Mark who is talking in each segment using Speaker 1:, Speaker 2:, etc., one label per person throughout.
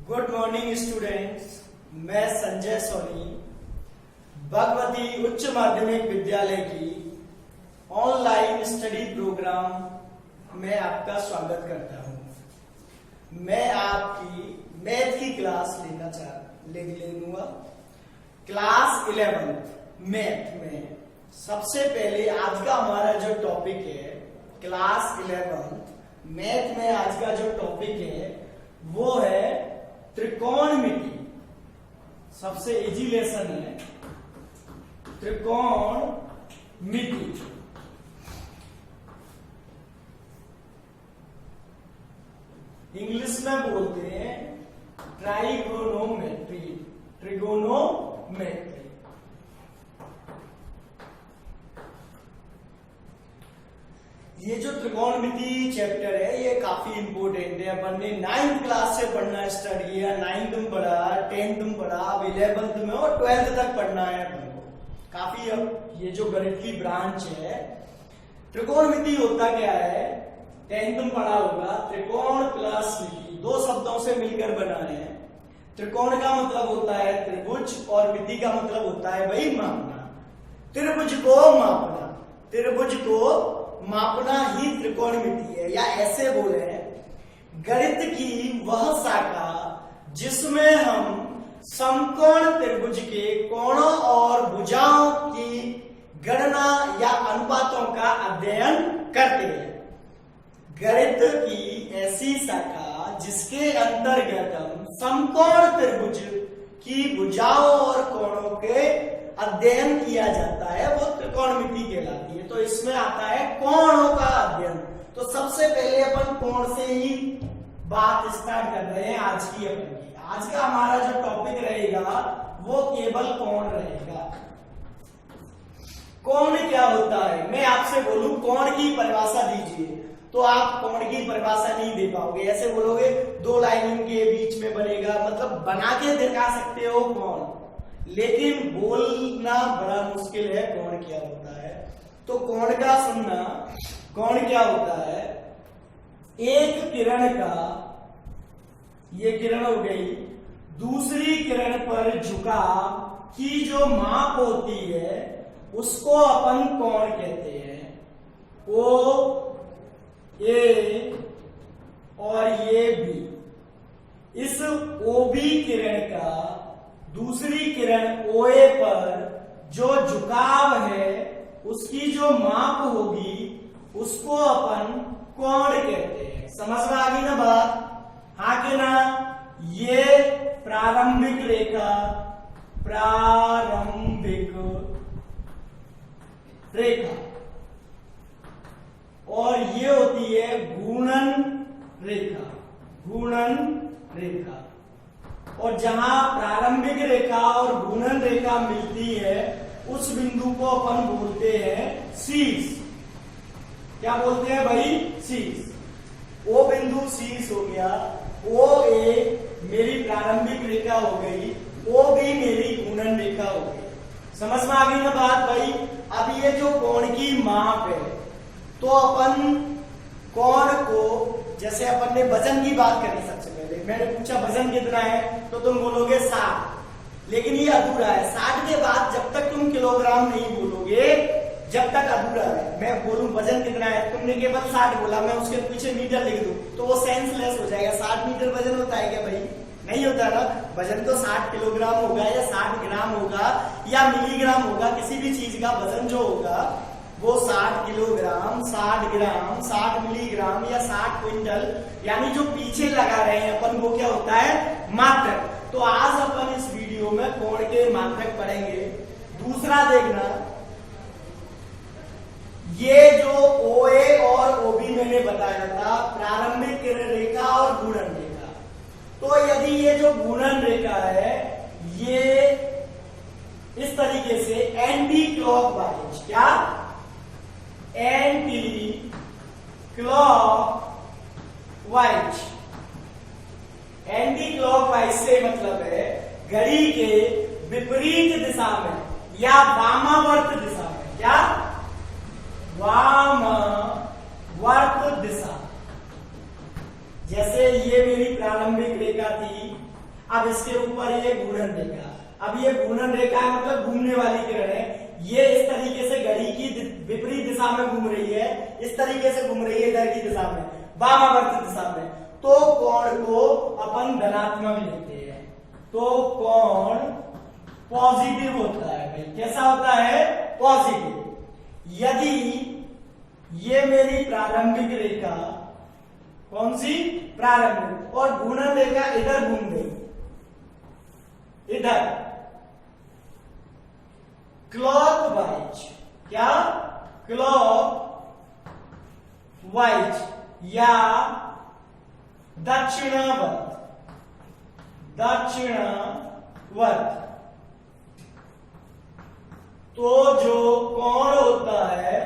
Speaker 1: Good morning students, मैं संजय सोनी भगवती उच्च माध्यमिक विद्यालय की ऑनलाइन स्टडी प्रोग्राम में आपका स्वागत करता हूं। मैं आपकी मैथ की क्लास लूंगा। क्लास 11 मैथ में सबसे पहले आज का हमारा जो टॉपिक है, क्लास 11 मैथ में आज का जो टॉपिक है वो है त्रिकोणमिति। सबसे इजी लेसन है त्रिकोणमिति। इंग्लिश में बोलते हैं ट्राइगोनोमेट्री। ट्रिगोनोमेट्री ये जो त्रिकोणमिति चैप्टर है ये काफी इंपोर्टेंट है। अपन ने 9th क्लास से पढ़ना स्टार्ट किया। 9th में पढ़ा, 10th में पढ़ा, अब 11th में और 12th तक पढ़ना है अपन को। काफी अब ये जो गणित की ब्रांच है, त्रिकोणमिति होता क्या है 10th में पढ़ा होगा। त्रिकोण प्लस मिति दो शब्दों से मिलकर बना है। त्रिकोण का मतलब होता है त्रिभुज और मिति का मतलब होता है भाई मापना। त्रिभुज को मापना, त्रिभुज को मापना ही त्रिकोणमिति है। या ऐसे बोले गणित की वह शाखा जिसमें हम समकोण त्रिभुज के कोणों और भुजाओं की गणना या अनुपातों का अध्ययन करते हैं। गणित की ऐसी शाखा जिसके अंतर्गत हम समकोण त्रिभुज की भुजाओं और कोणों के अध्ययन किया जाता है वो त्रिकोणमिति कहलाती है। तो इसमें आता है कोणों का अध्ययन। तो सबसे पहले अपन कोण से ही बात स्टार्ट कर रहे हैं आज की अपन की। आज का हमारा जो टॉपिक रहेगा वो केवल कोण रहेगा। कोण क्या होता है, मैं आपसे बोलूं कोण की परिभाषा दीजिए तो आप कोण की परिभाषा नहीं दे पाओगे। ऐसे बोलोगे दो लाइन के बीच में बनेगा, मतलब बना के दिखा सकते हो कोण, लेकिन बोलना बड़ा मुश्किल है कोण क्या होता है। तो कोण का सुनना, कोण क्या होता है, एक किरण का, ये किरण हो गई, दूसरी किरण पर झुकाव की जो माप होती है उसको अपन कोण कहते हैं। ओ ए और ये बी, इस ओबी किरण का दूसरी किरण ओए पर जो झुकाव है उसकी जो माप होगी उसको अपन कोण कहते हैं। समझ में आ गई ना बात? हाँ कि ना? ये प्रारंभिक रेखा, प्रारंभिक रेखा, और ये होती है घूर्णन रेखा, घूर्णन रेखा। और जहां प्रारंभिक रेखा और घूर्णन रेखा मिलती है उस बिंदु को अपन बोलते हैं शीर्ष। क्या बोलते हैं भाई? शीर्ष। ओ बिंदु शीर्ष हो गया, ओ ए मेरी प्रारंभिक रेखा हो गई, ओ बी मेरी घूर्णन रेखा हो गई। समझ में आ गई ना बात भाई? अब ये जो कोण की माप है तो अपन कोण को, जैसे अपन ने वजन की बात करी सबसे पहले, मैंने पूछा वजन कितना है तो तुम बोलोगे 60, लेकिन ये अधूरा है। 60 के बाद जब तक तुम किलोग्राम नहीं बोलोगे जब तक अधूरा है। मैं बोलूं वजन कितना है, तुमने केवल 60 बोला, मैं उसके पीछे मीटर लिख दूं तो वो सेंसलेस हो जाएगा। 60 मीटर वजन होता है क्या भाई? नहीं होता ना। वजन तो 60 किलोग्राम होगा या 60 ग्राम होगा या मिलीग्राम होगा। किसी भी चीज का वजन जो होगा वो 60 किलोग्राम, 60 ग्राम, 60 मिलीग्राम या 60 क्विंटल, यानी जो पीछे लगा रहे हैं अपन वो क्या होता है? मात्रक। तो आज अपन इस वीडियो में कोण के मात्रक पढ़ेंगे। दूसरा देखना, ये जो ओए और ओबी मैंने बताया था, प्रारंभिक किरण रेखा और घूर्णन रेखा। तो यदि ये जो घूर्णन रेखा है ये इस तरीके से एंटी क्लॉकवाइज, क्या एंटी क्लॉकवाइज, एंटी क्लॉकवाइज से मतलब है घड़ी के विपरीत दिशा में या वामावर्त दिशा में, क्या वामावर्त दिशा। जैसे ये मेरी प्रारंभिक रेखा थी, अब इसके ऊपर ये घूर्णन रेखा, अब ये घूर्णन रेखा है मतलब घूमने वाली किरण है, ये इस तरीके से घड़ी की विपरीत दिशा में घूम रही है, इस तरीके से घूम रही है इधर की दिशा में, वामावर्त दिशा में। तो कोण को अपन धनात्मक लेते हैं, तो कोण पॉजिटिव होता है भाई। कैसा होता है? पॉजिटिव। यदि ये मेरी प्रारंभिक रेखा, कौन सी? प्रारंभिक, और घूर्णन रेखा इधर घूम गई, इधर क्लॉकवाइज, क्या? क्लॉकवाइज या दक्षिणावर्त, दक्षिणावर्त, तो जो कोण होता है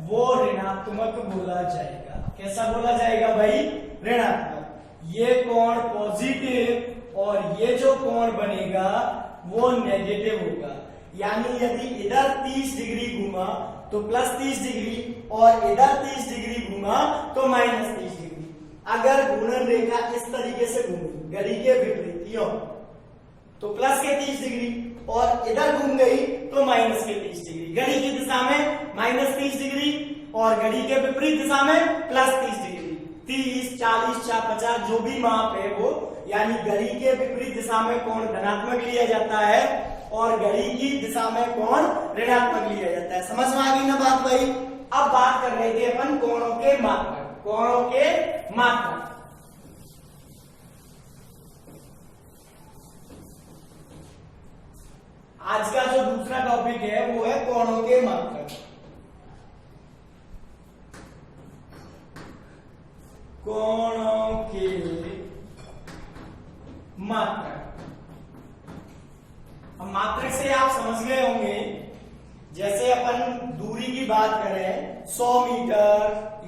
Speaker 1: वो ऋणात्मक बोला जाएगा। कैसा बोला जाएगा भाई? ऋणात्मक। ये कोण पॉजिटिव और ये जो कोण बनेगा वो नेगेटिव होगा। यानी यदि इधर 30 डिग्री घूमा तो प्लस 30 डिग्री और इधर 30 डिग्री घूमा तो माइनस 30 डिग्री। अगर घूर्णन रेखा इस तरीके से घूमी घड़ी के विपरीत यो, तो प्लस के 30 डिग्री और इधर घूम गई तो माइनस के 30 डिग्री। घड़ी की दिशा में माइनस 30 डिग्री और घड़ी के विपरीत दिशा में प्लस 30 डिग्री। 30, 40, 50 जो भी माप है वो, यानी घड़ी के विपरीत दिशा में कोण धनात्मक लिया जाता है और घड़ी की दिशा में कोण ऋणात्मक लिया जाता है। समझ में आ गई ना बात भाई? अब बात कर रहे थे अपन कोणों के मात्रक, कोणों के मात्रक। आज का जो दूसरा टॉपिक है वो है कोणों के मात्रक। कोणों के मात्रक। अब मात्रक से आप समझ गए होंगे, जैसे अपन दूरी की बात करें 100 मीटर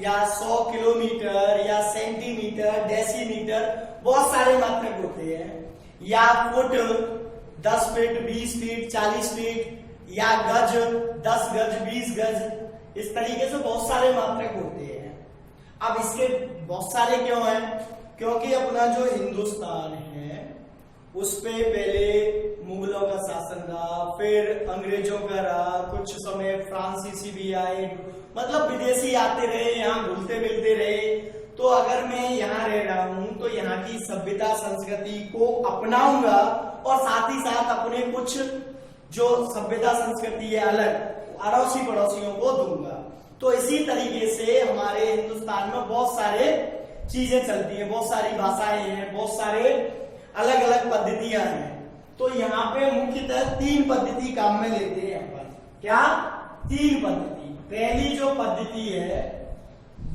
Speaker 1: या 100 किलोमीटर या सेंटीमीटर, डेसीमीटर, बहुत सारे मात्रक होते हैं। या फुट, 10 फीट, 20 फीट, 40 फीट, या गज, 10 गज, 20 गज, इस तरीके से बहुत सारे मात्रक होते हैं। अब इसके बहुत सारे क्यों हैं? क्योंकि अपना जो हिंदुस्तान है उस पे पहले मुगलों का शासन रहा, फिर अंग्रेजों का रहा, कुछ समय फ्रांसीसी भी आए, मतलब विदेशी आते रहे, यहाँ घुलते मिलते रहे। तो अगर मैं यहाँ रह रहा हूं तो यहाँ की सभ्यता संस्कृति को अपनाऊंगा और साथ ही साथ अपने कुछ जो सभ्यता संस्कृति है अलग अड़ोसी पड़ोसियों को दूंगा। तो इसी तरीके से हमारे हिंदुस्तान में बहुत सारे चीजें चलती है, बहुत सारी भाषाएं हैं, बहुत सारे अलग अलग पद्धतियां हैं। तो यहाँ पे मुख्यतः 3 पद्धति काम में लेते हैं अपन। क्या? 3 पद्धति। पहली जो पद्धति है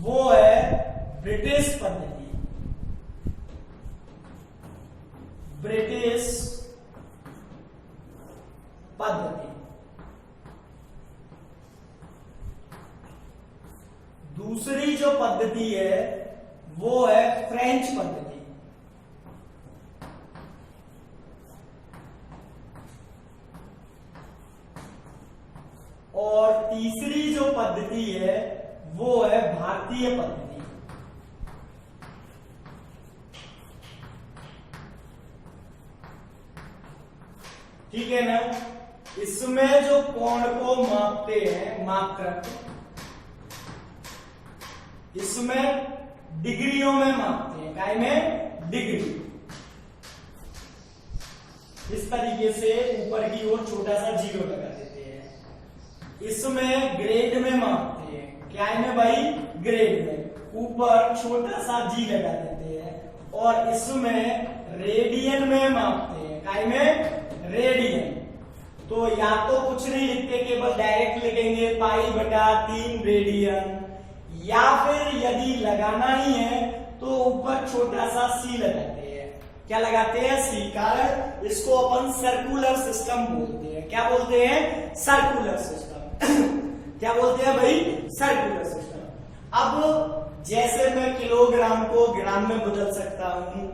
Speaker 1: वो है ब्रिटिश पद्धति, ब्रिटिश पद्धति। दूसरी जो पद्धति है वो है फ्रेंच पद्धति। और तीसरी जो पद्धति है वो है भारतीय पद्धति। ठीक है ना? इसमें जो कोण को मापते हैं मात्रक, इसमें डिग्रियों में मापते हैं। काय में? डिग्री। इस तरीके से ऊपर की ओर छोटा सा 0 लगा देते हैं। इसमें ग्रेड में मापते हैं। क्या में भाई? ग्रेड में ऊपर छोटा सा G लगा देते हैं। और इसमें रेडियन में मापते हैं। काय में? रेडियन। तो या तो कुछ नहीं लिखते, केवल डायरेक्ट लिखेंगे π/3 रेडियन, या फिर यदि लगाना ही है तो ऊपर छोटा सा C लगाते हैं। क्या लगाते हैं? C। कारण इसको अपन सर्कुलर सिस्टम बोलते हैं। क्या बोलते हैं? Circular system. क्या बोलते हैं भाई? Circular system. अब जैसे मैं किलोग्राम को ग्राम में बदल सकता हूं,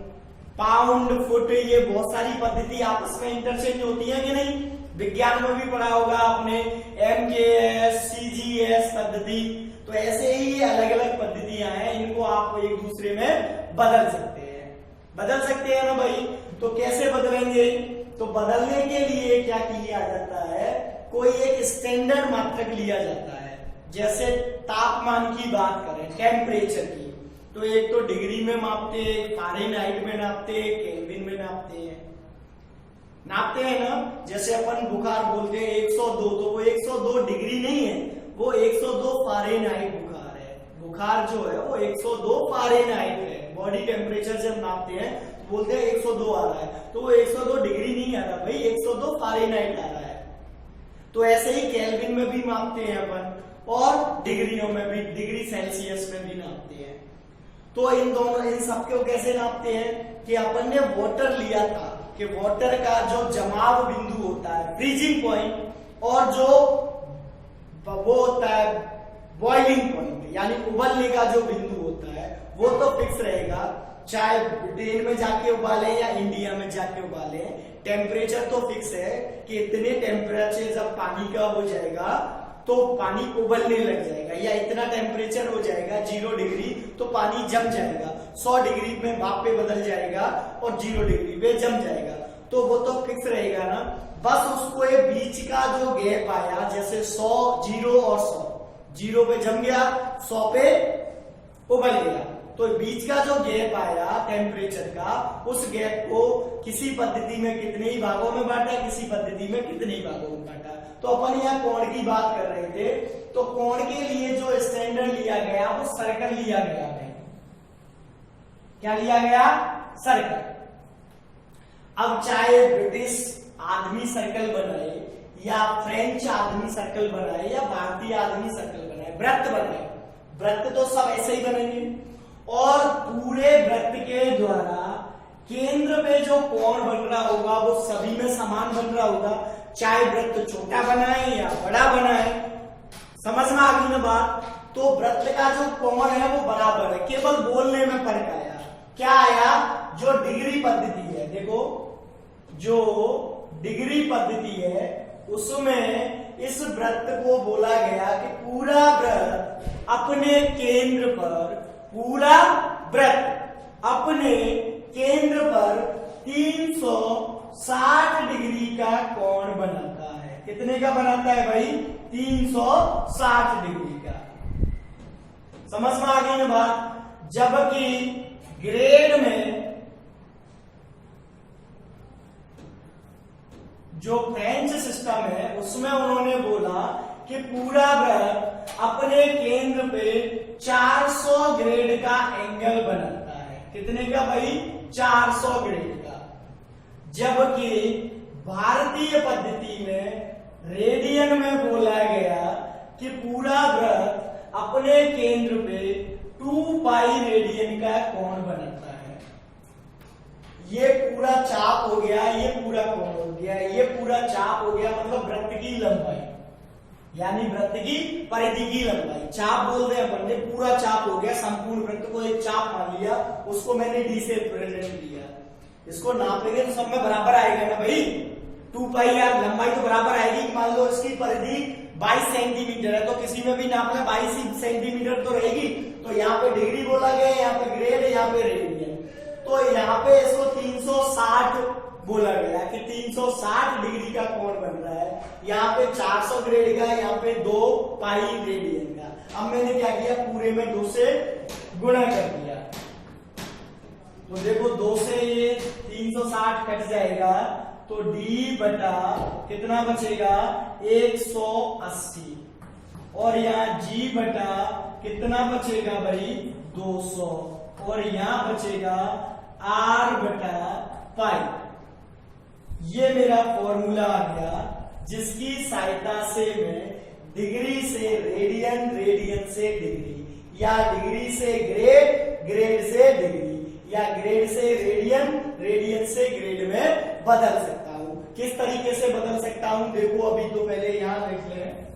Speaker 1: पाउंड, फुट, ये बहुत सारी पद्धति आपस में इंटरचेंज होती है कि नहीं? विज्ञान में भी पढ़ा होगा आपने, MKS, CGS पद्धति। तो ऐसे ही अलग अलग पद्धतियां हैं, इनको आप एक दूसरे में बदल सकते हैं। बदल सकते हैं ना भाई। तो कैसे बदलेंगे? तो बदलने के लिए क्या किया जाता है, कोई एक स्टैंडर्ड मात्रक लिया जाता है। जैसे तापमान की बात करें, टेम्परेचर की, तो एक तो डिग्री में मापते हैं, फ़ारेनहाइट में नापते हैं, केल्विन में नापते हैं ना। जैसे अपन बुखार बोलते हैं 102, तो वो 102 डिग्री नहीं है, वो 102 फ़ारेनहाइट बुखार है। बुखार जो है वो 102 फ़ारेनहाइट है। बॉडी टेम्परेचर जब नापते हैं तो बोलते हैं 102 आ रहा है, तो वो 102 डिग्री नहीं आ रहा भाई, 102 फ़ारेनहाइट आ रहा है। तो ऐसे ही केल्विन में भी मापते हैं अपन, और डिग्रियों में भी, डिग्री सेल्सियस में भी नापते हैं। तो इन सबको कैसे नापते हैं कि अपन ने वाटर लिया था कि वाटर का जो जमाव बिंदु होता है, फ्रीजिंग पॉइंट, और जो वो होता है बॉइलिंग पॉइंट, यानी उबलने का जो बिंदु होता है, वो तो फिक्स रहेगा, चाहे ब्रिटेन में जाके उबाले या इंडिया में जाके उबाले। टेम्परेचर तो फिक्स है कि इतने टेम्परेचर जब पानी का हो जाएगा तो पानी उबलने लग जाएगा, या इतना टेम्परेचर हो जाएगा 0 डिग्री तो पानी जम जाएगा, 100 डिग्री में भाप पे बदल जाएगा और 0 डिग्री पे जम जाएगा। तो वो तो फिक्स रहेगा ना। बस उसको ये बीच का जो गैप आया, जैसे 100, 0 और 100, 0 पे जम गया, 100 पे उबल गया, तो बीच का जो गैप आया टेम्परेचर का, उस गैप को किसी पद्धति में कितने ही भागों में बांटा, किसी पद्धति में कितने ही भागों में बांटा। तो अपन यहाँ कोण की बात कर रहे थे, तो कोण के लिए जो स्टैंडर्ड लिया गया वो सर्कल लिया गया है। क्या लिया गया? सर्कल। अब चाहे ब्रिटिश आदमी सर्कल बनाए, या फ्रेंच आदमी सर्कल बनाए, या भारतीय आदमी सर्कल बनाए, वृत्त बनाए, वृत्त तो सब ऐसे ही बनेंगे, और पूरे वृत्त के द्वारा केंद्र में जो कोण बन रहा होगा वो सभी में समान बन रहा होगा, चाहे वृत्त छोटा बनाए या बड़ा बनाए। समझ में आ गई ना बात? तो वृत्त का जो कोण है वो बराबर है, केवल बोलने में फर्क आया। क्या आया? जो डिग्री पद्धति है, देखो जो डिग्री पद्धति है उसमें इस वृत्त को बोला गया कि पूरा वृत्त अपने केंद्र पर, पूरा वृत्त अपने केंद्र पर 360 डिग्री का कोण बनाता है। कितने का बनाता है भाई? 360 डिग्री का। समझ में आ गई ना बात? जबकि ग्रेड में जो फ्रेंच सिस्टम है उसमें उन्होंने बोला कि पूरा वृत्त अपने केंद्र पे 400 ग्रेड का एंगल बनाता है। कितने का भाई? 400 ग्रेड का। जबकि भारतीय पद्धति में रेडियन में बोला गया कि पूरा वृत्त अपने केंद्र पे 2 पाई रेडियन का कोण बनाता है। ये पूरा चाप हो गया, ये पूरा कोण हो गया, ये पूरा चाप हो गया, मतलब वृत्त की लंबाई, यानी वृत्त की परिधि की लंबाई। चाप बोलते हैं अपन ने, पूरा चाप हो गया, संपूर्ण वृत्त को एक चाप मान लिया, उसको मैंने डी से रिप्रेजेंट किया। इसको नापेंगे तो सब में बराबर आएगा ना भाई, 2 पाई यार लंबाई तो बराबर आएगी। मान लो इसकी परिधि 22 सेंटीमीटर है, तो किसी में भी नाप ले 22 सेंटीमीटर तो रहेगी। तो यहाँ पे डिग्री बोला गया, यहाँ पे ग्रेड, यहाँ पे रेडियन, तो यहाँ पे इसको 360 बोला गया कि 360 डिग्री का कोण बन रहा है। यहाँ पे 400 ग्रेड का, यहाँ पे 2 पाई रेडियन का। अब मैंने क्या किया? पूरे में 2 से गुणा कर दिया, तो देखो 2 से ये 360 कट जाएगा, तो d बटा कितना बचेगा? 180, और यहाँ g बटा कितना बचेगा भाई? 200, और यहाँ बचेगा r बटा पाई। ये मेरा फॉर्मूला आ गया, जिसकी सहायता से मैं डिग्री से रेडियन, रेडियन से डिग्री, या डिग्री से ग्रेड, ग्रेड से डिग्री, या ग्रेड से रेडियन, रेडियन से ग्रेड में बदल सकता हूं। किस तरीके से बदल सकता हूं? देखो अभी तो पहले यहां देख लें,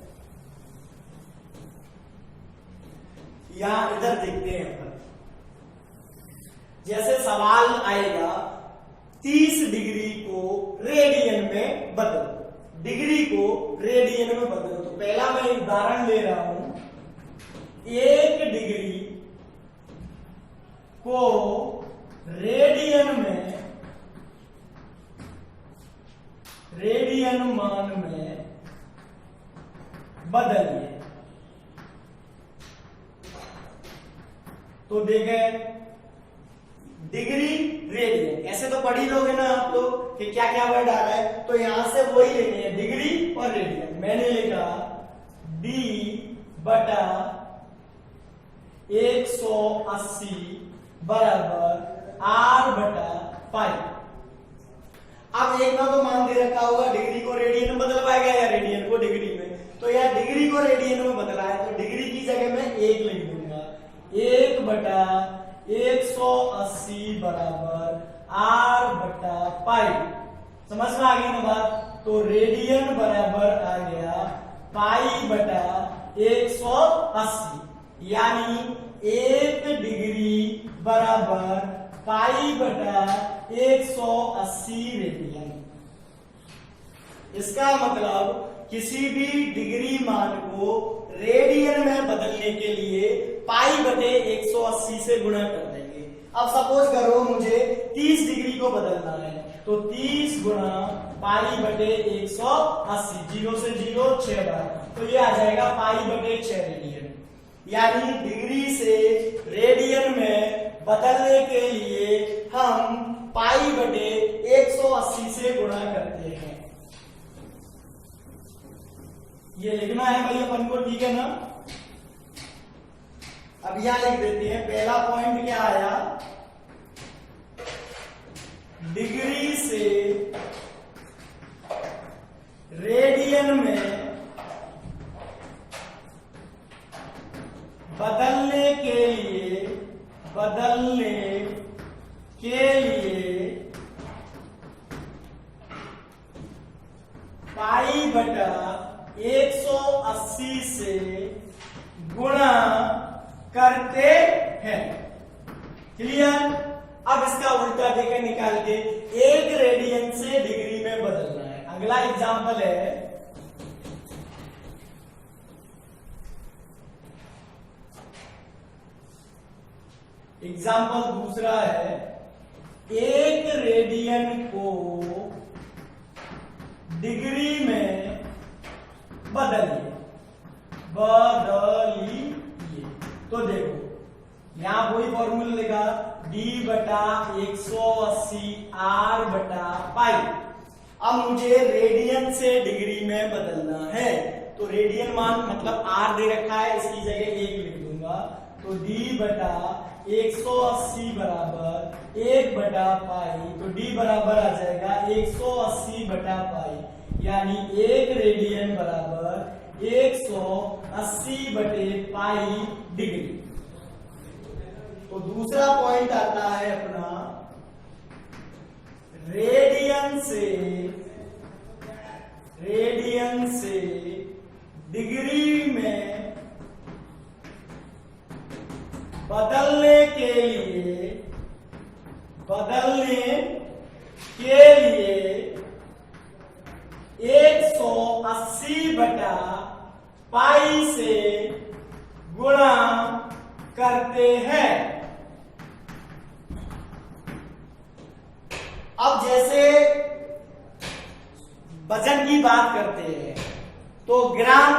Speaker 1: यहां इधर देखते हैं अपन। जैसे सवाल आएगा 30 डिग्री को रेडियन में बदलो, डिग्री को रेडियन में बदलो, तो पहला मैं उदाहरण ले रहा हूं, 1 डिग्री को रेडियन बदलिए। तो देखें डिग्री रेडियन, ऐसे तो पढ़ ही लोगे ना आप लोग कि क्या क्या वर्ड आ रहा है, तो यहां से वही लेनी है डिग्री और रेडियन। मैंने लिखा d बटा 180 बराबर r बटा पाई। अब एक ना तो मान दे रखा होगा डिग्री को रेडियन में बदल पाएगा या रेडियन को डिग्री में, तो यह डिग्री को रेडियन में बदला है तो डिग्री की जगह मैं 1 लिख दूंगा। 1 बटा 180 बराबर r बटा पाई। समझ में आ गई ना बात? तो रेडियन बराबर आ गया पाई बटा 180, यानी 1 डिग्री बराबर पाई बटा 180 रेडियन। इसका मतलब किसी भी डिग्री मान को रेडियन में बदलने के लिए पाई बटे 180 से गुणा कर देंगे। अब सपोज करो मुझे 30 डिग्री को बदलना है, तो 30 गुणा पाई बटे 180, 0 से 0 6 बार, तो ये आ जाएगा पाई बटे 6 रेडियन। यानी डिग्री से रेडियन में बदलने के लिए हम पाई बटे 180 से गुणा करते हैं। ये लिखना है भाई अपन को, ठीक है ना? अब यहां लिख देते हैं, पहला पॉइंट क्या आया, डिग्री से रेडियन में बदलने के लिए पाई बटा 180 से गुणा करते हैं। क्लियर? अब इसका उल्टा देकर निकाल के 1 रेडियन से डिग्री में बदलना है। अगला एग्जांपल है, एग्जाम्पल दूसरा है, 1 रेडियन को डिग्री में बदलिए। तो देखो यहां वही फॉर्मूला लिखा, d बटा 180 r बटा पाई। अब मुझे रेडियन से डिग्री में बदलना है, तो रेडियन मान मतलब r दे रखा है, इसकी जगह 1 लिख दूंगा। तो d बटा 180 बराबर 1 बटा पाई, तो d बराबर आ जाएगा 180 बटा पाई, यानी 1 रेडियन बराबर 180 बटे पाई डिग्री। तो दूसरा पॉइंट आता है अपना, रेडियन से डिग्री में बदलने के लिए 180 बटा पाई से गुणा करते हैं। अब जैसे वजन की बात करते हैं तो ग्राम,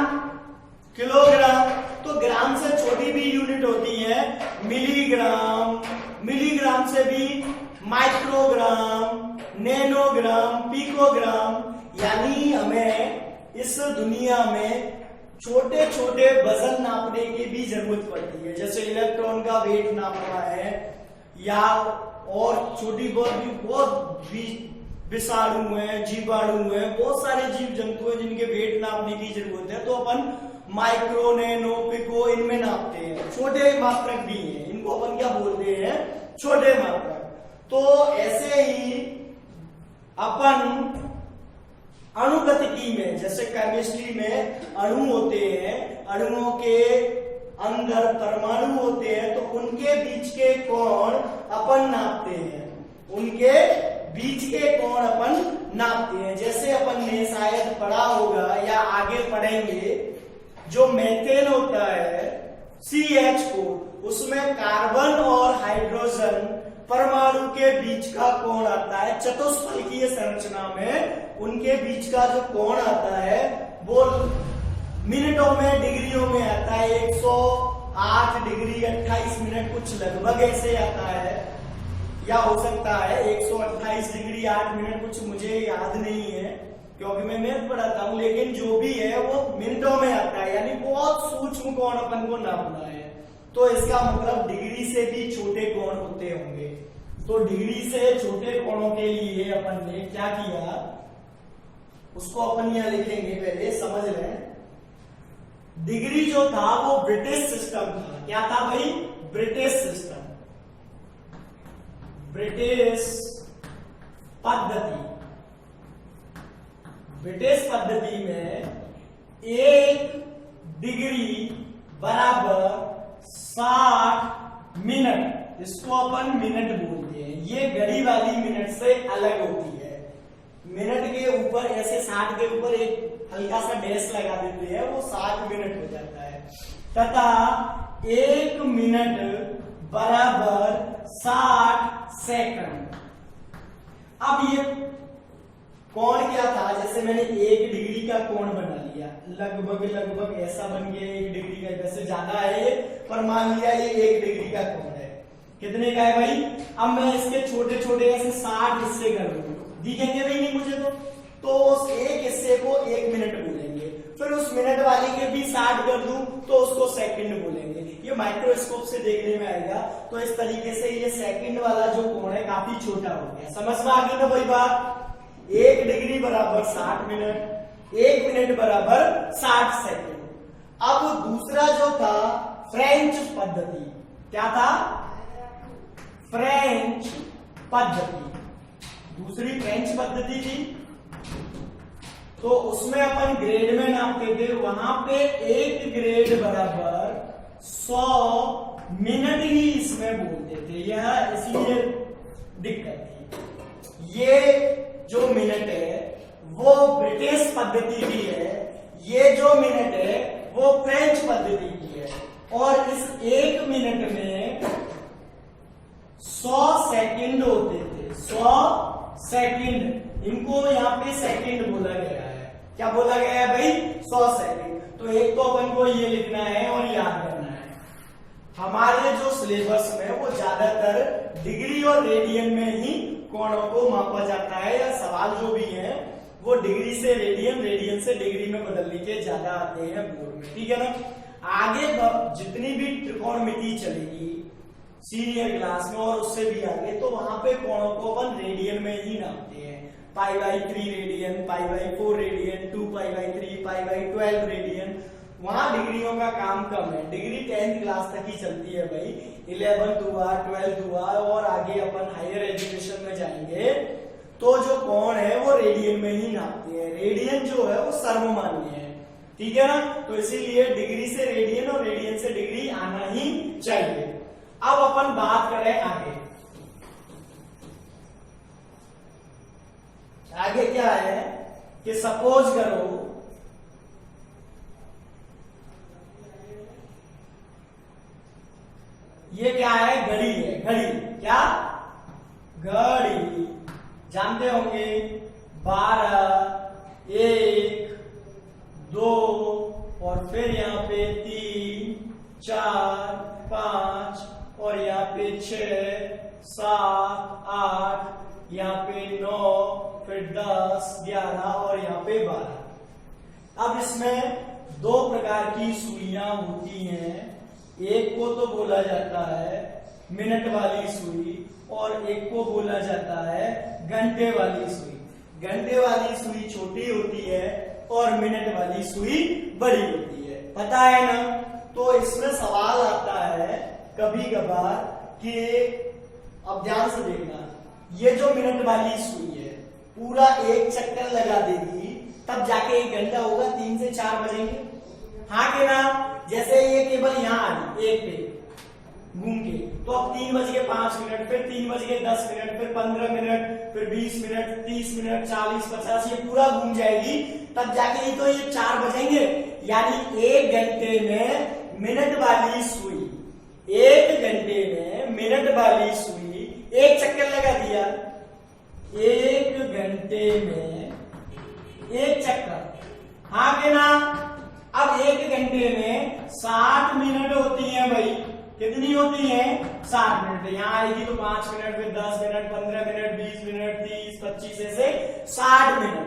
Speaker 1: किलोग्राम, तो ग्राम से छोटी भी यूनिट होती है मिलीग्राम, मिलीग्राम से भी माइक्रोग्राम, नैनोग्राम, पिकोग्राम। यानी हमें इस दुनिया में छोटे छोटे वजन नापने की भी जरूरत पड़ती है, जैसे इलेक्ट्रॉन का वेट नापना है, या और छोटी बहुत विषाणु है, जीवाणु है, बहुत सारे जीव जंतु हैं जिनके वेट नापने की जरूरत है, तो अपन माइक्रो, नैनो, पिको इनमें नापते हैं। छोटे मात्रक भी हैं, इनको अपन क्या बोलते हैं, छोटे मात्रक। तो ऐसे ही अपन अणुगतिकी में, जैसे केमिस्ट्री में अणु होते हैं, अणुओं के अंदर परमाणु होते हैं, तो उनके बीच के कोण अपन नापते हैं, उनके बीच के कोण अपन नापते हैं। जैसे अपन ने शायद पढ़ा होगा या आगे पढ़ेंगे, जो मेथेन होता है CH4, उसमें कार्बन और हाइड्रोजन परमाणु के बीच का कोण आता है, चतुष्फलकीय संरचना में उनके बीच का जो कोण आता है वो मिनटों में डिग्रियों में आता है 108 डिग्री 28 मिनट, कुछ लगभग ऐसे आता है, या हो सकता है 128 डिग्री 8 मिनट, कुछ मुझे याद नहीं है क्योंकि मैं मैथ पढ़ाता हूं, लेकिन जो भी है वो मिनटों में आता है, यानी बहुत सूक्ष्म कोण अपन को नापना है। तो इसका मतलब डिग्री से भी छोटे कोण होते होंगे। तो डिग्री से छोटे कोणों के लिए अपन ने क्या किया, उसको अपन यहां लिखेंगे, पहले समझ लें। डिग्री जो था वो ब्रिटिश सिस्टम था। क्या था भाई? ब्रिटिश सिस्टम, ब्रिटिश पद्धति। ब्रिटिश पद्धति में 1 डिग्री बराबर 60 मिनट, इसको अपन मिनट बोलते हैं। ये घड़ी वाली मिनट से अलग होती है। मिनट के ऊपर ऐसे 60 के ऊपर एक हल्का सा डैश लगा देते हैं, वो 60 मिनट हो जाता है। तथा 1 मिनट बराबर 60 सेकंड। अब ये कोण क्या था, जैसे मैंने 1 डिग्री का कोण बना लिया, लगभग ऐसा बन गया 1 डिग्री का, वैसे ज्यादा है ये, पर मान लिया ये 1 डिग्री का कोण है। कितने का है भाई? अब मैं इसके छोटे छोटे ऐसे 60 हिस्से कर दूं, दिखेंगे भाई नहीं मुझे तो उस एक हिस्से को 1 मिनट बोलेंगे, फिर उस मिनट वाले के भी 60 कर दूं तो उसको सेकंड बोलेंगे। ये माइक्रोस्कोप से देखने में आएगा। तो इस तरीके से ये सेकंड वाला जो कोण है काफी छोटा हो गया। समझ में आ गई ना भाई बात? 1 डिग्री बराबर 60 मिनट, 1 मिनट बराबर 60 सेकंड। अब दूसरा जो था फ्रेंच पद्धति, क्या था? फ्रेंच पद्धति, दूसरी फ्रेंच पद्धति थी। तो उसमें अपन ग्रेड में नापते थे, वहां पे 1 ग्रेड बराबर 100 मिनट ही इसमें बोलते थे। यह इसलिए दिक्कत थी। ये जो मिनट है वो ब्रिटिश पद्धति की है, ये जो मिनट है वो फ्रेंच पद्धति की है। और इस 1 मिनट में 100 सेकंड होते थे, 100 सेकंड। इनको यहाँ पे सेकंड बोला गया है। क्या बोला गया है भाई? 100 सेकंड। तो एक तो अपन को ये लिखना है और याद करना है। हमारे जो सिलेबस में वो ज्यादातर डिग्री और रेडियन में ही कोणों को मापा जाता है, या सवाल जो भी है वो डिग्री से रेडियन, रेडियन से डिग्री में बदलने के ज्यादा आते हैं बोर्ड में, ठीक है ना। आगे जितनी भी त्रिकोणमिति चलेगी सीनियर क्लास में और उससे भी आगे, तो वहां पे कोणों को अपन रेडियन में ही नापते हैं। π/3 रेडियन, π/4 रेडियन, 2π/3, π/12 रेडियन। वहां डिग्रियों का काम कम है। डिग्री 10th क्लास तक ही चलती है भाई। 11th हुआ, 12th हुआ और आगे अपन हायर एजुकेशन में जाएंगे तो जो कोण है वो रेडियन में ही नापते हैं। रेडियन जो है वो सर्वमान्य है, ठीक है ना। तो इसीलिए डिग्री से रेडियन और रेडियन से डिग्री आना ही चाहिए। अब अपन बात करें आगे। आगे क्या है कि सपोज करो ये क्या है? घड़ी है। घड़ी क्या? घड़ी जानते होंगे। 12, 1, 2 और फिर यहाँ पे 3, 4, 5 और यहाँ पे 6, 7, 8, यहाँ पे 9, फिर 10, 11 और यहाँ पे 12। अब इसमें 2 प्रकार की सुइयां होती हैं। एक को तो बोला जाता है मिनट वाली सुई और एक को बोला जाता है घंटे वाली सुई। घंटे वाली सुई छोटी होती है और मिनट वाली सुई बड़ी होती है, पता है ना। तो इसमें सवाल आता है कभी कभार कि, अब ध्यान से देखना, ये जो मिनट वाली सुई है पूरा एक चक्कर लगा देगी तब जाके 1 घंटा होगा। 3 से 4 बजेंगे, हाँ के ना। जैसे ये केबल यहाँ आई 1 पे घूम के, तो अब 3:05, फिर 3:10, फिर 15 मिनट, फिर 20 मिनट, 30 मिनट, 40, 50, ये पूरा घूम जाएगी तब जाके ही तो ये 4 बजेंगे। यानी 1 घंटे में मिनट वाली सुई, 1 घंटे में मिनट वाली सुई 1 चक्कर लगा दिया। 1 घंटे में 1 चक्कर, हाँ के ना। अब 1 घंटे में 60 मिनट होती है भाई, कितनी होती है? 60 मिनट। यहाँ आएगी तो 5 मिनट, फिर 10 मिनट, 15 मिनट, 20 मिनट, 30, 25 ऐसे 60 मिनट।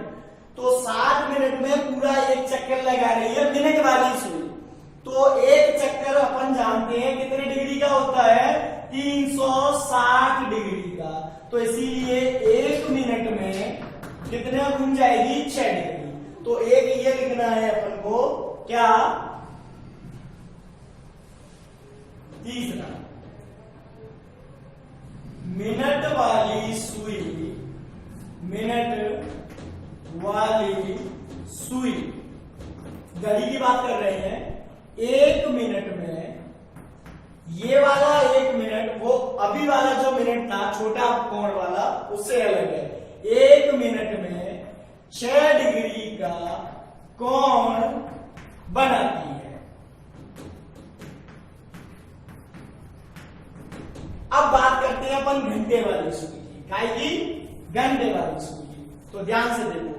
Speaker 1: तो 60 मिनट में पूरा एक चक्कर लगा रही है मिनट वाली सुई। तो एक चक्कर अपन जानते हैं कितने डिग्री का होता है? 360 डिग्री का। तो इसीलिए 1 मिनट में कितना घूम जाएगी? 6 डिग्री। तो एक ये लिखना है अपन को, क्या? तीसरा, मिनट वाली सुई, मिनट वाली सुई, घड़ी की बात कर रहे हैं। 1 मिनट में, ये वाला 1 मिनट, वो अभी वाला जो मिनट था छोटा कोण वाला, उससे अलग है। 1 मिनट में 6 डिग्री का कोण बनाती है। अब बात करते हैं अपन घंटे वाली सुई की। काय की? घंटे वाली सुई की। तो ध्यान से देखो,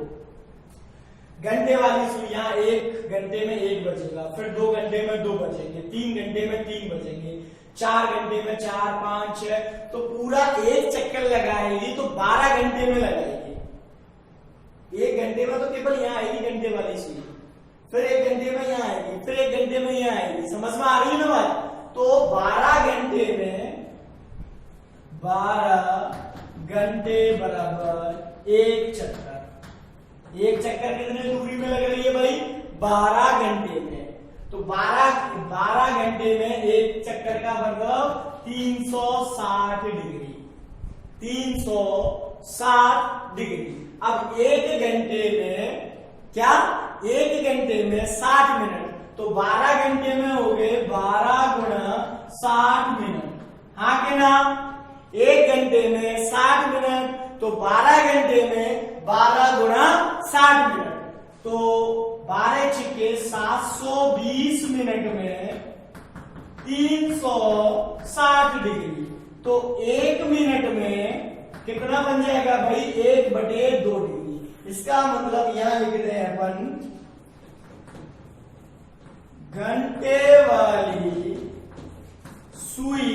Speaker 1: घंटे वाली सुई, यहाँ 1 घंटे में 1 बजेगा, फिर 2 घंटे में 2 बजेंगे, 3 घंटे में 3 बजेंगे, 4 घंटे में 4, 5, 6, तो पूरा एक चक्कर लगाएगी तो 12 घंटे में लगाएगी। 1 घंटे में तो केवल यहाँ आएगी घंटे वाली सुई, फिर 1 घंटे में यहाँ आएगी, फिर 1 घंटे में यहाँ आएगी। समझ में आ रही है ना बात? तो 12 घंटे में 12 घंटे बराबर 1 चक्कर। 1 चक्कर कितने दूरी में लग रही है भाई? 12 घंटे में। तो 12 घंटे में 1 चक्कर का मतलब 360 डिग्री। 360 डिग्री। अब 1 घंटे में क्या? 1 घंटे में 60 मिनट। तो 12 घंटे में हो गए 12 गुणा 60 मिनट। हाँ कि ना? 1 घंटे में 60 मिनट, तो 12 घंटे में 12 गुणा 60 मिनट। तो 12 छिके 720 मिनट में 360 डिग्री। तो 1 मिनट में कितना बन जाएगा भाई? 1/2 डिग्री। इसका मतलब यहां लिख रहे हैं अपन, घंटे वाली सुई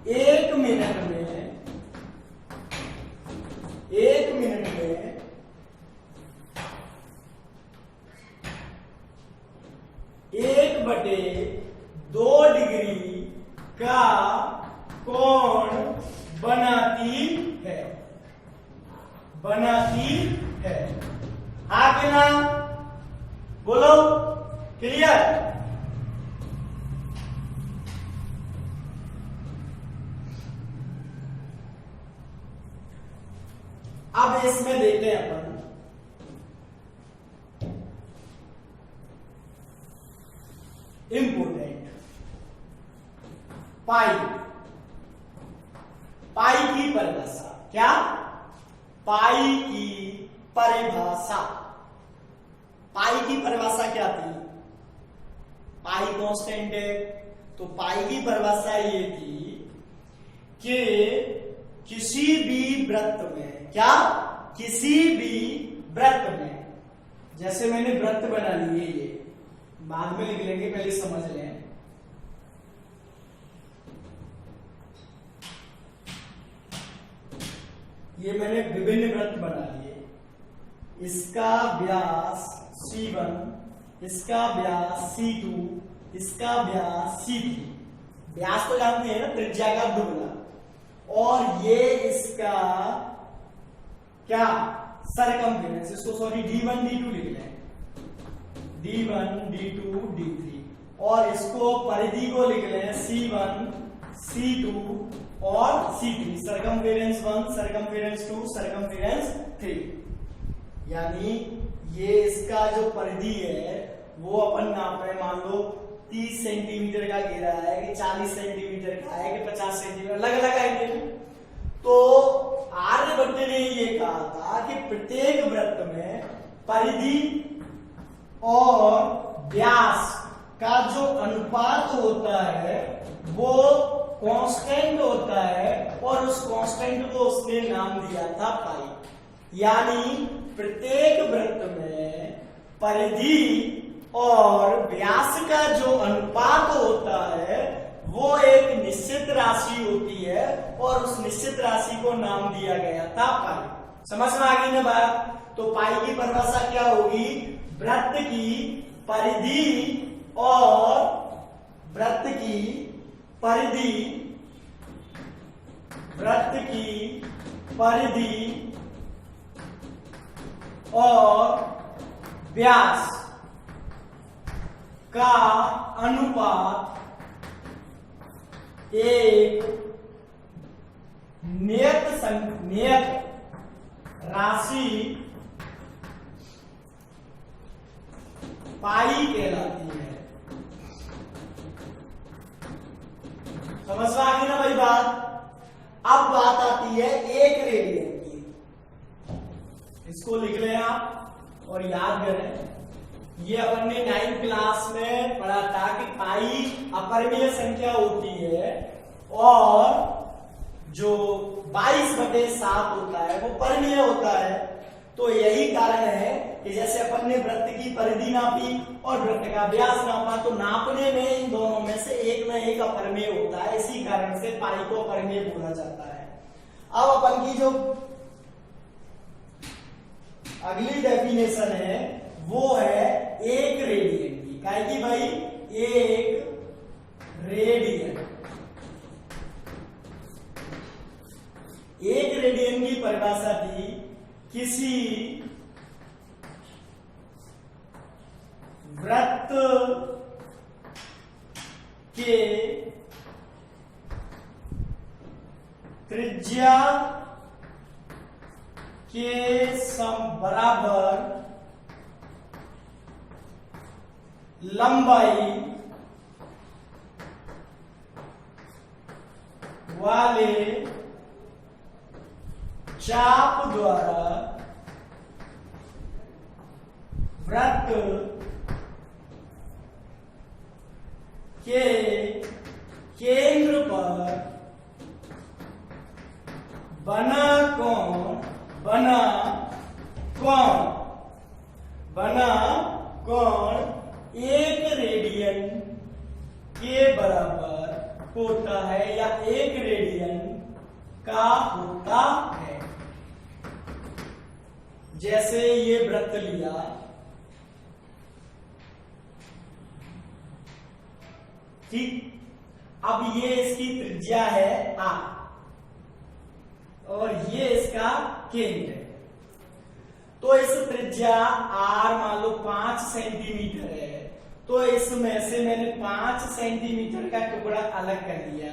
Speaker 1: 1 मिनट में 1/2 डिग्री का कोण बनाती है। हाँ कि ना? बोलो, क्लियर? अब इसमें देखते हैं अपन इंपोर्टेंट पाई की परिभाषा। क्या? पाई की परिभाषा। पाई की परिभाषा क्या थी? पाई कांस्टेंट है, तो पाई की परिभाषा ये थी कि किसी भी वृत्त में, क्या? किसी भी वृत्त में, जैसे मैंने वृत्त बना लिए, ये बाद में लिख लेंगे, पहले समझ लें। ये मैंने विभिन्न वृत्त बना लिए। इसका व्यास C1, इसका व्यास C2, इसका व्यास C3। व्यास तो जानते हैं ना, त्रिज्या का दुगना। और ये इसका क्या? सरकमफ्रेंस। इसको सॉरी D1 D2 लिख लें, D1 D2 D3। और इसको परिधि को लिख लें C1 C2 और C3। Circumference 1, circumference 2, circumference 3। यानी ये इसका जो परिधि है वो अपन नाप रहे हैं। मान लो 30 सेंटीमीटर का घेरा है कि 40 सेंटीमीटर का है कि 50 सेंटीमीटर, अलग अलग आएंगे। तो आर्यभट्ट ने ये कहा था कि प्रत्येक वृत्त में परिधि और व्यास का जो अनुपात होता है वो कांस्टेंट होता है, और उस कांस्टेंट को उसने नाम दिया था पाई। यानी प्रत्येक वृत्त में परिधि और व्यास का जो अनुपात होता है वो एक निश्चित राशि होती है और उस निश्चित राशि को नाम दिया गया था पाई। समझ में आ गई ना बात? तो पाई की परिभाषा क्या होगी? वृत्त की परिधि और वृत्त की परिधि और व्यास का अनुपात एक नियत राशि पाई कहलाती है। समझ में आ गई ना भाई बात? अब बात आती है एक रेडियन की। इसको लिख लें आप और याद करें। ये अपन ने 9th क्लास में पढ़ा था कि पाई अपरिमेय संख्या होती है और जो 22/7 होता है वो परिमेय होता है। तो यही कारण है कि जैसे अपन ने वृत्त की परिधि नापी और वृत्त का व्यास नापा, तो नापने में इन दोनों में से एक न एक अपरिमेय होता है। इसी कारण से पाई को अपरिमेय बोला जाता है। अब अपन की जो अगली डेफिनेशन है वो है एक रेडियन की। क्या की भाई? एक रेडियन। एक रेडियन की परिभाषा थी किसी वृत्त के त्रिज्या के बराबर लंबाई वाले चाप द्वारा वृत्त के केंद्र पर बना कोण एक रेडियन के बराबर होता है या एक रेडियन का होता है। जैसे ये वृत्त लिया, ठीक। अब ये इसकी त्रिज्या है r और ये इसका केंद्र है। तो इस त्रिज्या r मान लो 5 सेंटीमीटर है, तो इसमें से मैंने 5 सेंटीमीटर का टुकड़ा अलग कर लिया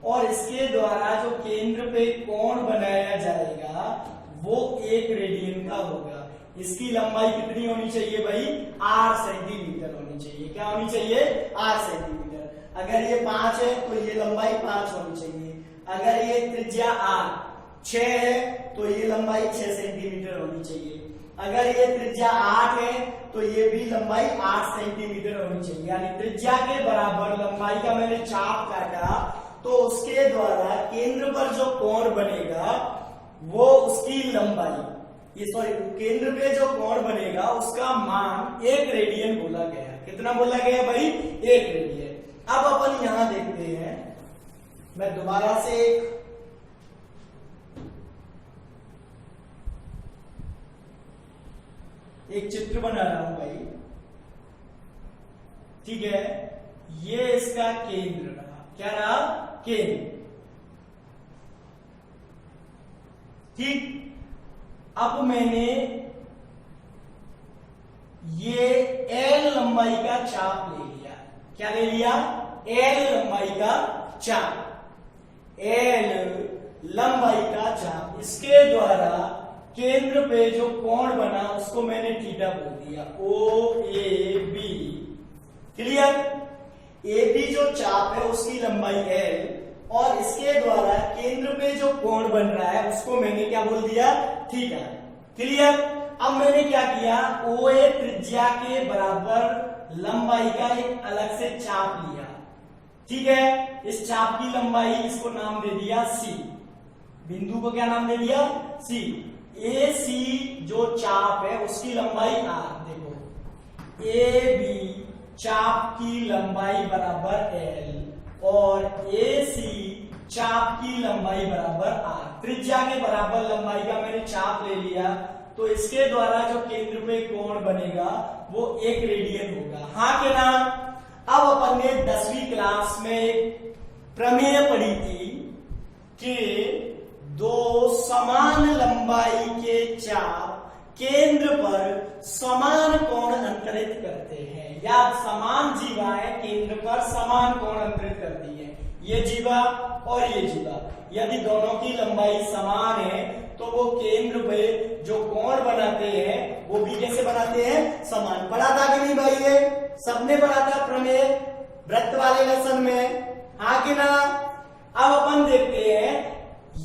Speaker 1: और इसके द्वारा जो केंद्र पे कोण बनाया जाएगा वो 1 रेडियन का होगा। इसकी लंबाई कितनी होनी चाहिए भाई? 8 सेंटीमीटर होनी चाहिए। क्या होनी चाहिए? 8 सेंटीमीटर। अगर ये 5 है तो ये लंबाई 5 होनी चाहिए। अगर ये त्रिज्या 6 है तो ये लंबाई 6 सेंटीमीटर होनी चाहिए। अगर ये त्रिज्या 8 है तो ये भी लंबाई 8 सेंटीमीटर होनी चाहिए। यानी त्रिज्या के बराबर लंबाई का मैंने चाप काटा तो उसके द्वारा केंद्र पर जो कोण बनेगा वो उसकी लंबाई, ये सॉरी, केंद्र पे जो कोण बनेगा उसका मान 1 रेडियन बोला गया। कितना बोला गया भाई? 1 रेडियन। अब अपन यहां देखते हैं, मैं दोबारा से एक चित्र बना रहा हूं भाई, ठीक है। ये इसका केंद्र रहा। क्या रहा? केंद्र, ठीक। अब मैंने ये L लंबाई का चाप ले लिया। क्या ले लिया? L लंबाई का चाप। L लंबाई का चाप, इसके द्वारा केंद्र पे जो कोण बना उसको मैंने थीटा बोल दिया, OAB। क्लियर? AB जो चाप है उसकी लंबाई L और इसके द्वारा केंद्र पे जो कोण बन रहा है उसको मैंने क्या बोल दिया? थीटा। क्लियर? अब मैंने क्या किया? OA त्रिज्या के बराबर लंबाई का एक अलग से चाप लिया, ठीक है। इस चाप की लंबाई, इसको नाम दे दिया C। बिंदु को क्या नाम दे दिया? C। AC जो चाप है उसकी लंबाई R। देखो ए बी चाप की लंबाई बराबर एल और ए सी चाप की लंबाई बराबर आर। त्रिज्या के बराबर लंबाई का मैंने चाप ले लिया, तो इसके द्वारा जो केंद्र पे कोण बनेगा वो 1 रेडियन होगा। हाँ के ना। अब अपन ने 10वीं क्लास में एक प्रमेय पढ़ी थी कि दो समान लंबाई के चाप केंद्र पर समान कोण अंतरित करते हैं, या समान जीवाएं केंद्र पर समान कोण अंतरित करती है। ये जीवा और ये जीवा यदि दोनों की लंबाई समान है तो वो केंद्र पे जो कोण बनाते हैं वो भी कैसे बनाते हैं, समान। पढ़ा था कि नहीं भाई? ये सबने पढ़ा था प्रमेय वृत्त वाले लेसन में, हाँ कि ना। अब अपन देखते हैं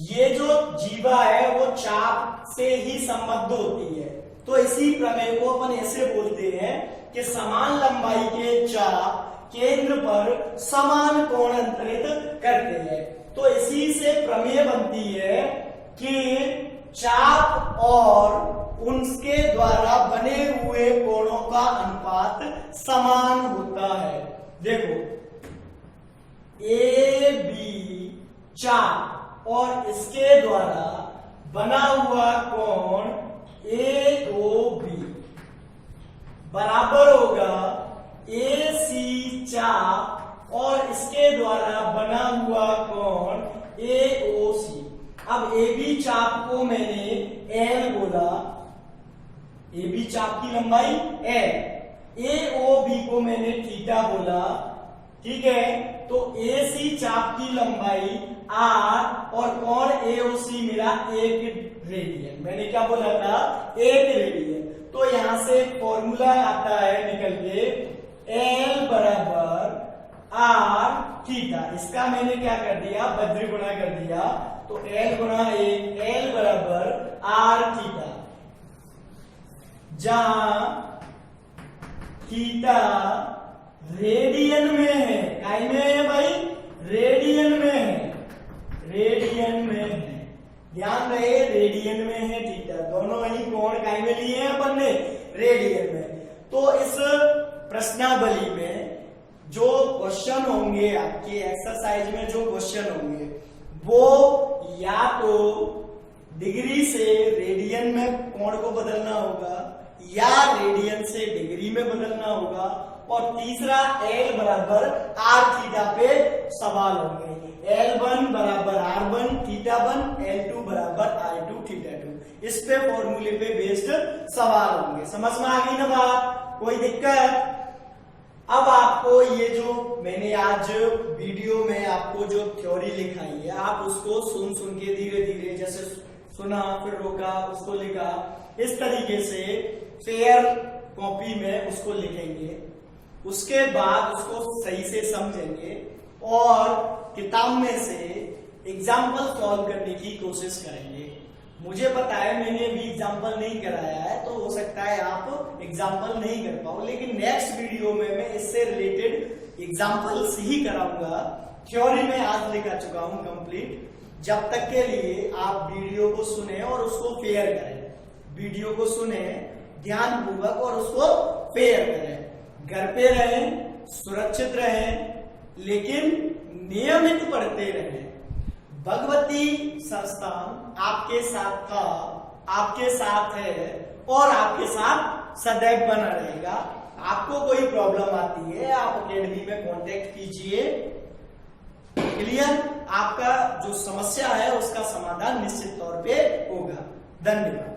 Speaker 1: ये जो जीवा है वो चाप से ही संबद्ध होती है, तो इसी प्रमेय को अपन ऐसे बोलते हैं कि समान लंबाई के चाप केंद्र पर समान कोण अंतरित करते हैं। तो इसी से प्रमेय बनती है कि चाप और उनके द्वारा बने हुए कोणों का अनुपात समान होता है। देखो ए बी चाप और इसके द्वारा बना हुआ कोण ए ओ बी बराबर होगा ए सी चाप और इसके द्वारा बना हुआ कोण ए ओ सी। अब ए बी चाप को मैंने एल बोला, ए बी चाप की लंबाई एल, ए ओ बी को मैंने थीटा बोला, ठीक है। तो ए सी चाप की लंबाई आर और कोण ए ओ सी मिला 1 रेडियन। मैंने क्या बोला था? 1 रेडियन। तो यहां से फॉर्मूला आता है निकल के एल बराबर आर थीटा। इसका मैंने क्या कर दिया? बद्री गुणा कर दिया, तो एल गुणा एल बराबर आर थीटा, जहां थीटा रेडियन में है। काय में है भाई? रेडियन में है, रेडियन में है। ध्यान रहे रेडियन में है थीटा। दोनों ही कोण काय में लिए हैं अपन ने? रेडियन में। तो इस प्रश्नावली में जो क्वेश्चन होंगे आपके एक्सरसाइज में, जो क्वेश्चन होंगे वो या तो डिग्री से रेडियन में कोण को बदलना होगा या रेडियन से डिग्री में बदलना होगा, और तीसरा एल बराबर आर थीटा पे सवाल होंगे। L1 बराबर R1 थीटा 1, L2 बराबर R2 थीटा 2। इस पे फॉर्मूले पे बेस्ड सवाल होंगे। समझ में आ गई ना बात? कोई दिक्कत? अब आपको ये जो मैंने आज वीडियो में आपको जो थ्योरी लिखाई है, आप उसको सुन के धीरे धीरे, जैसे सुना फिर रोका उसको लिखा, इस तरीके से फेयर कॉपी में उसको लिखेंगे। उसके बाद उसको सही से समझेंगे और किताब में से एग्जाम्पल सॉल्व करने की कोशिश करेंगे। मुझे पता है मैंने भी एग्जाम्पल नहीं कराया है, तो हो सकता है आप एग्जाम्पल नहीं कर पाओ, लेकिन नेक्स्ट वीडियो में मैं इससे रिलेटेड एग्जाम्पल्स ही कराऊंगा। थ्योरी में आज लिखा चुका हूं कंप्लीट। जब तक के लिए आप वीडियो को सुने और उसको फेयर करें। वीडियो को सुने ध्यानपूर्वक और उसको फेयर करें। घर पे रहें, सुरक्षित रहें, लेकिन नियमित पढ़ते रहें। भगवती संस्थान आपके साथ था, आपके साथ है और आपके साथ सदैव बना रहेगा। आपको कोई प्रॉब्लम आती है आप अकेडमी में कांटेक्ट कीजिए। क्लियर? आपका जो समस्या है उसका समाधान निश्चित तौर पे होगा। धन्यवाद।